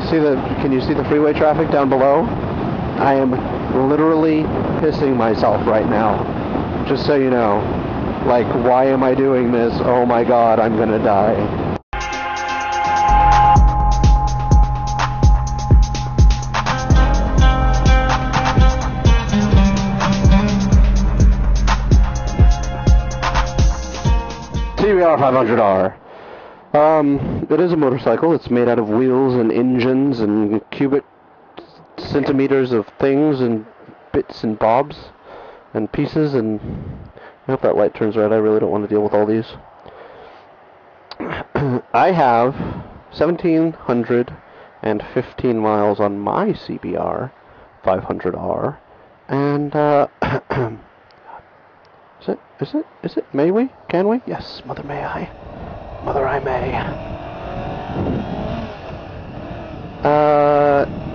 Can you see the freeway traffic down below? I am literally pissing myself right now. Just so you know. Like, why am I doing this? Oh my god, I'm gonna die. CBR500R. It is a motorcycle. It's made out of wheels and engines and cubic centimeters of things and bits and bobs and pieces, and I hope that light turns red. I really don't want to deal with all these. I have 1,715 miles on my CBR 500R, and is it? May we? Can we? Yes, Mother may I. Mother I may.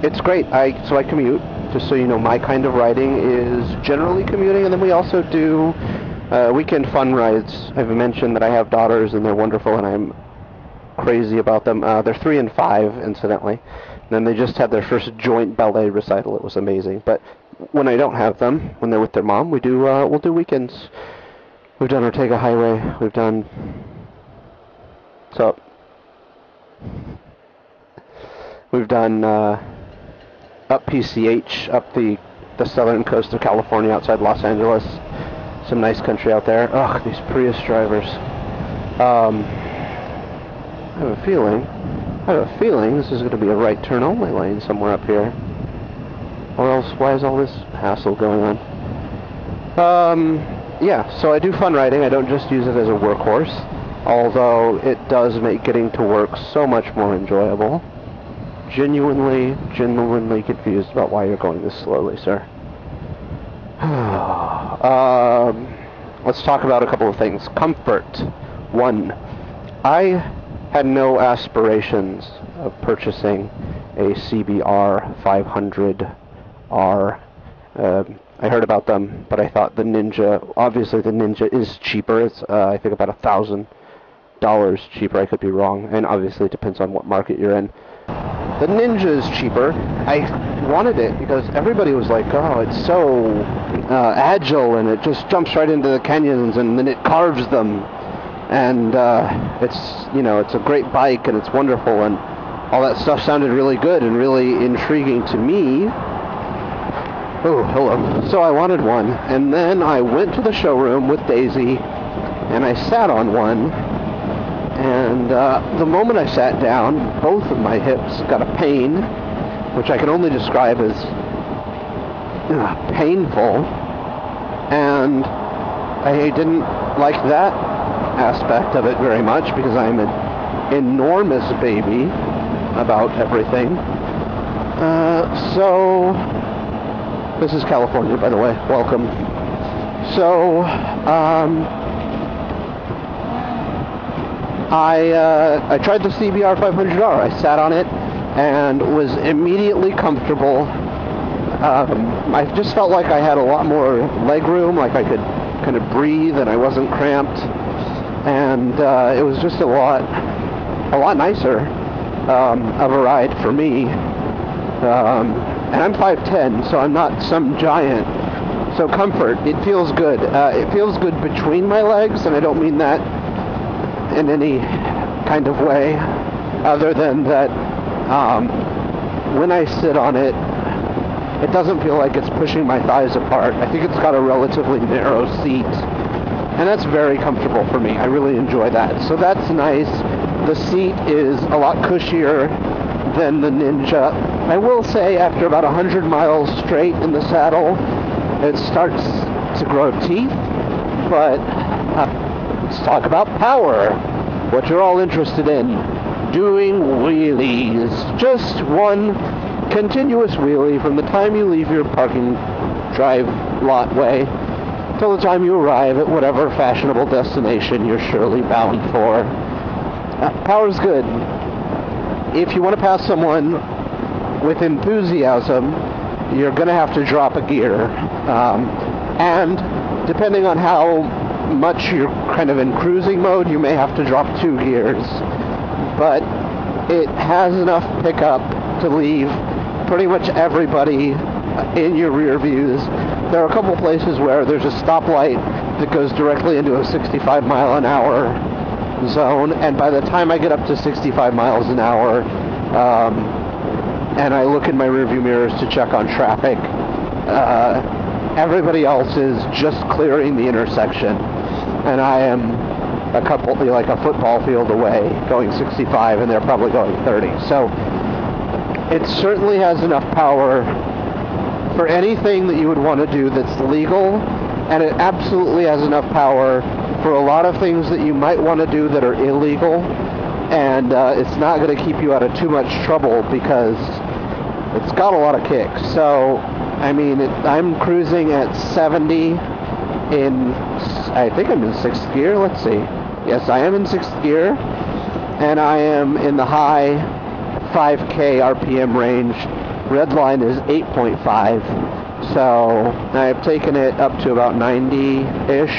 It's great. So I commute. Just so you know, my kind of riding is generally commuting, and then we also do weekend fun rides. I've mentioned that I have daughters, and they're wonderful, and I'm crazy about them. They're 3 and 5, incidentally. And then they just had their first joint ballet recital. It was amazing. But when I don't have them, when they're with their mom, we'll do weekends. We've done Ortega Highway. We've done... So... We've done up PCH, up the southern coast of California, outside Los Angeles. Some nice country out there. Ugh, these Prius drivers. I have a feeling this is going to be a right turn only lane somewhere up here. Or else, why is all this hassle going on? Yeah, so I do fun riding. I don't just use it as a workhorse, although it does make getting to work so much more enjoyable. Genuinely confused about why you're going this slowly, sir. Let's talk about a couple of things. Comfort. 1. I had no aspirations of purchasing a CBR500R. I heard about them, but I thought the Ninja, obviously the Ninja is cheaper. It's, I think, about $1,000 cheaper. I could be wrong, and obviously it depends on what market you're in. The Ninja is cheaper. I wanted it because everybody was like, oh, it's so agile, and it just jumps right into the canyons, and then it carves them. And it's, you know, it's a great bike, and it's wonderful, and all that stuff sounded really good and really intriguing to me. Oh, hello. So I wanted one, and then I went to the showroom with Daisy, and I sat on one. And the moment I sat down, both of my hips got a pain, which I can only describe as painful, and I didn't like that aspect of it very much because I'm an enormous baby about everything. So, this is California, by the way. Welcome. So, I tried the CBR500R. I sat on it and was immediately comfortable. I just felt like I had a lot more leg room, like I could kind of breathe and I wasn't cramped. And it was just a lot nicer of a ride for me. And I'm 5'10", so I'm not some giant. So comfort, it feels good. It feels good between my legs, and I don't mean that in any kind of way other than that when I sit on it, it doesn't feel like it's pushing my thighs apart. I think it's got a relatively narrow seat, and that's very comfortable for me. I really enjoy that. So that's nice. The seat is a lot cushier than the Ninja. I will say after about 100 miles straight in the saddle, it starts to grow teeth, but let's talk about power, what you're all interested in. Doing wheelies. Just one continuous wheelie from the time you leave your parking drive lot way till the time you arrive at whatever fashionable destination you're surely bound for. Power's good. If you want to pass someone with enthusiasm, you're going to have to drop a gear. And depending on how much you're kind of in cruising mode, you may have to drop 2 gears. But it has enough pickup to leave pretty much everybody in your rear views. There are a couple places where there's a stoplight that goes directly into a 65 mile an hour zone, and by the time I get up to 65 miles an hour, and I look in my rearview mirrors to check on traffic, everybody else is just clearing the intersection, and I am like a football field away going 65, and they're probably going 30. So it certainly has enough power for anything that you would want to do that's legal, and it absolutely has enough power for a lot of things that you might want to do that are illegal, and it's not going to keep you out of too much trouble because it's got a lot of kicks. So, I mean, I'm cruising at 70 I think I'm in 6th gear. Let's see. Yes, I am in 6th gear, and I am in the high 5K RPM range. Red line is 8.5, so I've taken it up to about 90-ish,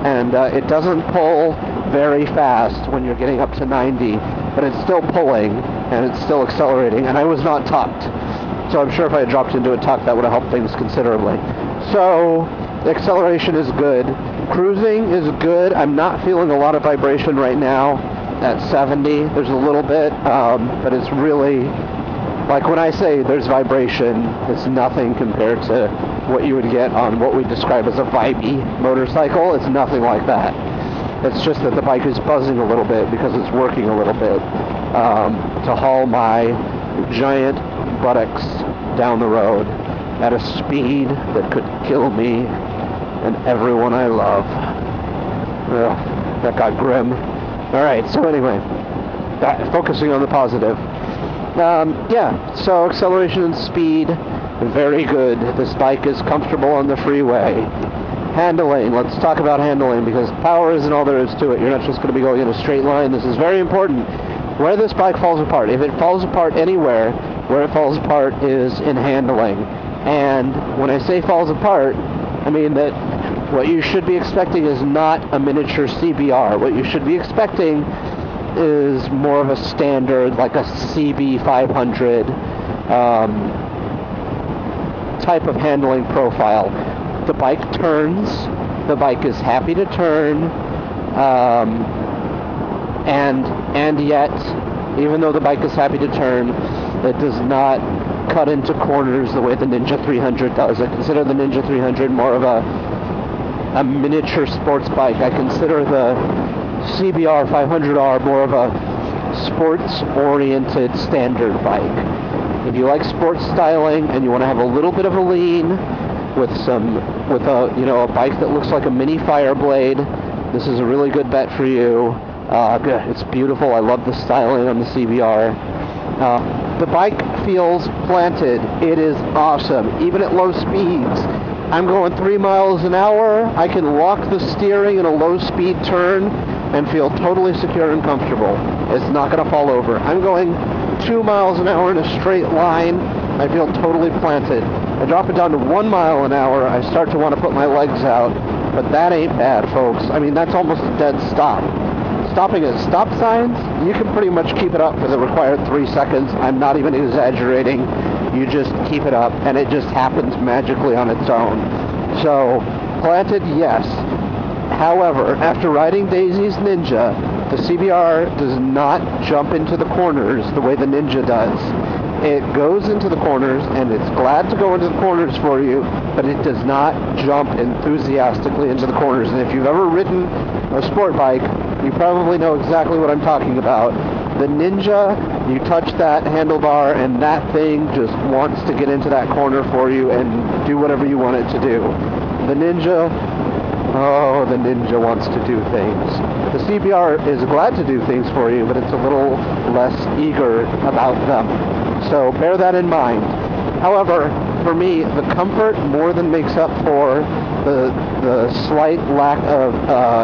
and it doesn't pull very fast when you're getting up to 90, but it's still pulling, and it's still accelerating, and I was not tucked. So I'm sure if I had dropped into a tuck, that would have helped things considerably. So the acceleration is good. Cruising is good. I'm not feeling a lot of vibration right now at 70. There's a little bit, but it's really, like when I say there's vibration, it's nothing compared to what you would get on what we describe as a vibey motorcycle. It's nothing like that. It's just that the bike is buzzing a little bit because it's working a little bit to haul my giant buttocks down the road at a speed that could kill me and everyone I love. Ugh, that got grim. Alright, so anyway, focusing on the positive. Yeah, so acceleration and speed, very good. This bike is comfortable on the freeway. Handling, let's talk about handling, because power isn't all there is to it. You're not just going to be going in a straight line. This is very important. Where this bike falls apart, if it falls apart anywhere, where it falls apart is in handling. And when I say falls apart, I mean that what you should be expecting is not a miniature CBR. What you should be expecting is more of a standard, like a CB500 type of handling profile. The bike turns, the bike is happy to turn, and yet, even though the bike is happy to turn, it does not cut into corners the way the Ninja 300 does. I consider the Ninja 300 more of a miniature sports bike. I consider the CBR500R more of a sports-oriented standard bike. If you like sports styling and you want to have a little bit of a lean with a bike that looks like a mini Fireblade, this is a really good bet for you. It's beautiful. I love the styling on the CBR. The bike feels planted. It is awesome, even at low speeds. I'm going 3 miles an hour. I can lock the steering in a low-speed turn and feel totally secure and comfortable. It's not going to fall over. I'm going 2 miles an hour in a straight line. I feel totally planted. I drop it down to 1 mile an hour. I start to want to put my legs out, but that ain't bad, folks. I mean, that's almost a dead stop. Stopping at stop signs, you can pretty much keep it up for the required 3 seconds. I'm not even exaggerating. You just keep it up, and it just happens magically on its own. So, planted, yes. However, after riding Daisy's Ninja, the CBR does not jump into the corners the way the Ninja does. It goes into the corners, and it's glad to go into the corners for you, but it does not jump enthusiastically into the corners. And if you've ever ridden a sport bike, you probably know exactly what I'm talking about. The Ninja, you touch that handlebar, and that thing just wants to get into that corner for you and do whatever you want it to do. The Ninja wants to do things. The CBR is glad to do things for you, but it's a little less eager about them. So bear that in mind. However, for me, the comfort more than makes up for the slight lack of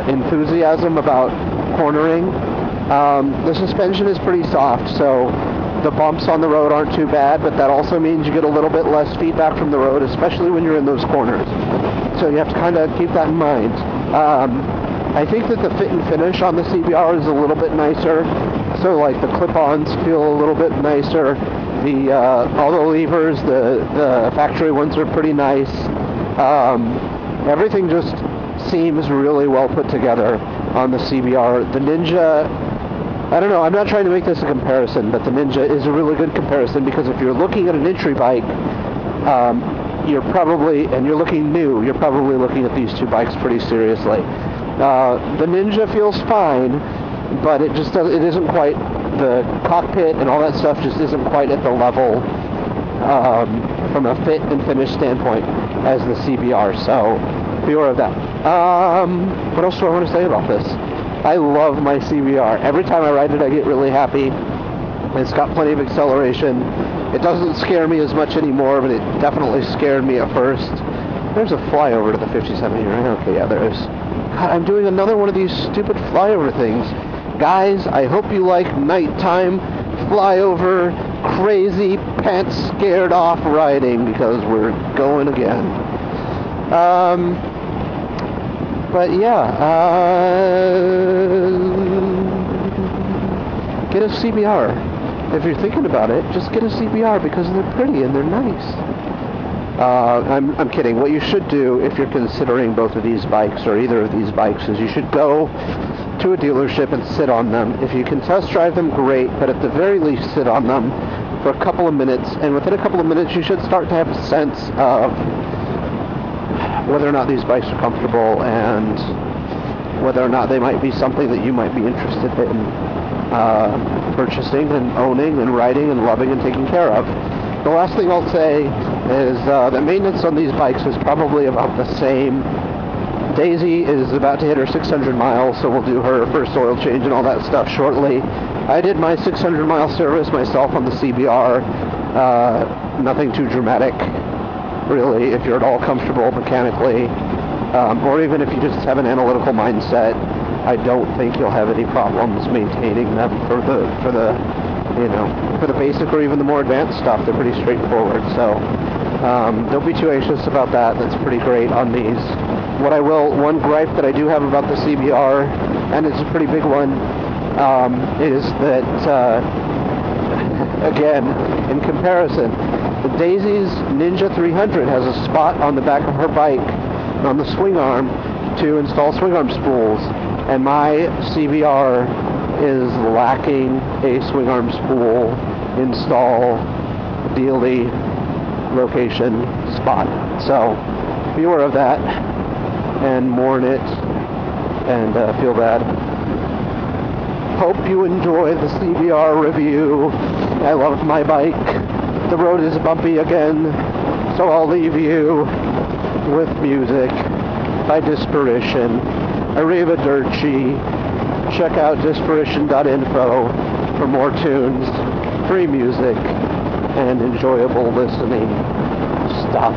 enthusiasm about cornering. The suspension is pretty soft, so the bumps on the road aren't too bad, but that also means you get a little bit less feedback from the road, especially when you're in those corners. So you have to kind of keep that in mind. I think that the fit and finish on the CBR is a little bit nicer. So like the clip-ons feel a little bit nicer. All the levers, the factory ones are pretty nice. Everything just seems really well put together on the CBR. The Ninja, I don't know, I'm not trying to make this a comparison, but the Ninja is a really good comparison because if you're looking at an entry bike, you're looking new, you're probably looking at these two bikes pretty seriously. The Ninja feels fine, but it isn't quite, the cockpit and all that stuff just isn't quite at the level from a fit and finish standpoint as the CBR, so beware of that. What else do I want to say about this? I love my CBR. Every time I ride it, I get really happy. It's got plenty of acceleration. It doesn't scare me as much anymore, but it definitely scared me at first. There's a flyover to the 57 here. Okay, yeah, there is. God, I'm doing another one of these stupid flyover things. Guys, I hope you like nighttime flyover, crazy, pants scared off riding, because we're going again. But yeah, get a CBR. If you're thinking about it, just get a CBR because they're pretty and they're nice. I'm kidding. What you should do if you're considering both of these bikes or either of these bikes is you should go to a dealership and sit on them. If you can test drive them, great, but at the very least sit on them for a couple of minutes, and within a couple of minutes you should start to have a sense of whether or not these bikes are comfortable and whether or not they might be something that you might be interested in purchasing and owning and riding and loving and taking care of. The last thing I'll say is that maintenance on these bikes is probably about the same. Daisy is about to hit her 600 miles, so we'll do her first oil change and all that stuff shortly. I did my 600 mile service myself on the CBR. Nothing too dramatic, really, if you're at all comfortable mechanically, or even if you just have an analytical mindset. I don't think you'll have any problems maintaining them for the basic or even the more advanced stuff. They're pretty straightforward, so don't be too anxious about that. That's pretty great on these. One gripe that I do have about the CBR, and it's a pretty big one, is that, again, in comparison, the Daisy's Ninja 300 has a spot on the back of her bike, on the swing arm, to install swing arm spools, and my CBR is lacking a swing arm spool install dealy location spot. So be aware of that and mourn it and feel bad. Hope you enjoy the CBR review. I love my bike. The road is bumpy again, so I'll leave you with music by Disparition. Arrivederci. Check out disparition.info for more tunes, free music, and enjoyable listening stuff.